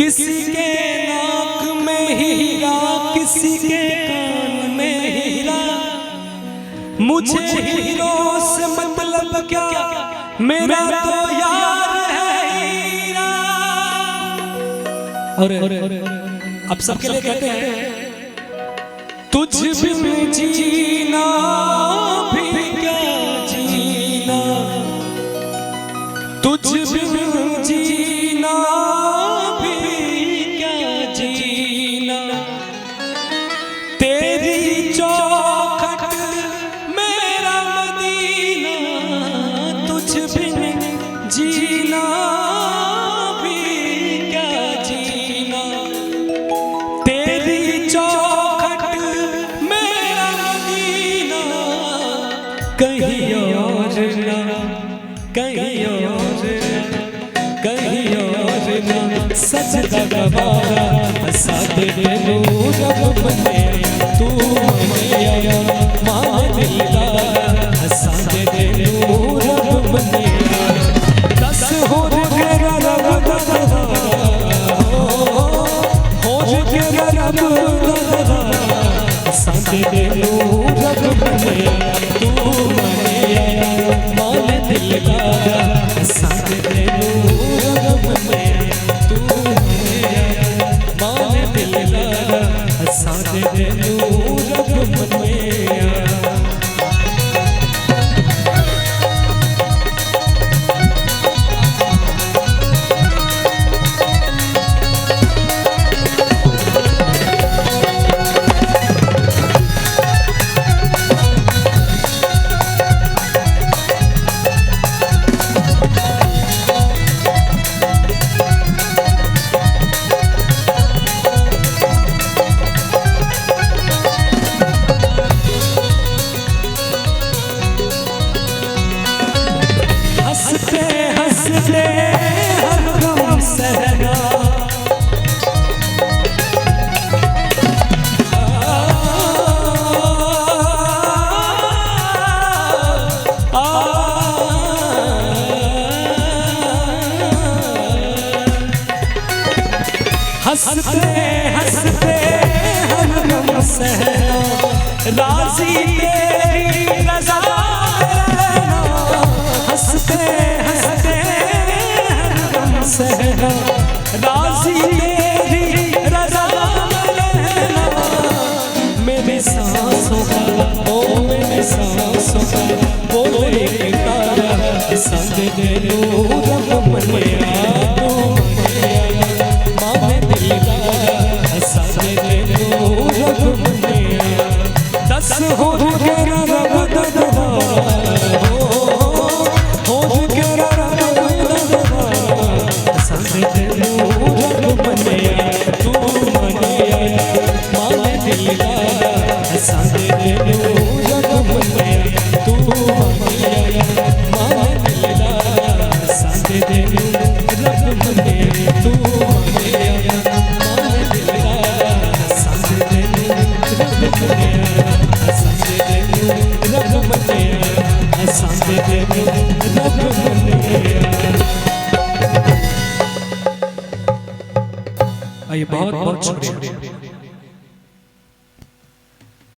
किसी के नाक में हीरा, किसी के कान में हीरा, मुझे हीरो से मतलब क्या, मेरा तो यार है हीरा। और अब सबके लिए कहते हैं, तुझ बिन जीना भी क्या जीना, तुझ बिन जीना भी क्या जीना, तेरी चौखट मेरा मदीना, तुझ बिन जीना भी क्या जीना, तेरी चौखट मेरा मदीना, कहीं और ना, कहीं और कहीं और ना, सजदा गवारा सादे नूर रब बने, तू मनिया मान दिलदार सादे नूर रब बने, दस होर तेरा रब ददा, होर तेरा रब ददा, सादे नूर रब बने, तू मनिया मान दिलदार सादे नूर रब बने, तू मनिया मान दिलदार सादे नूर रब बने। हंसते हंसते हर गम सहना, हंसते हंसते हर गम सहना, राजी तेरी रज़ा रहना, हंसते हंसते हर गम सहना, राजी तेरी रज़ा रहना, मेरी सांसों का ओ मेरी सांसों का वो एक तारा, सादे नूर रब बने, तू मान दिलदार सादे नूर रब बने, दस होर तेरा रब ददा, होर तेरा रब ददा, सादे नूर रब बने, तू मनिया मान दिलदार सादे नूर रब बने, तू मनिया मान दिलदार सादे नूर रब बने, तू मनिया मान दिलदार सादे नूर रब बने, सादे नूर रब बने, सादे नूर रब बने। आइए, बहुत बहुत शुक्रिया।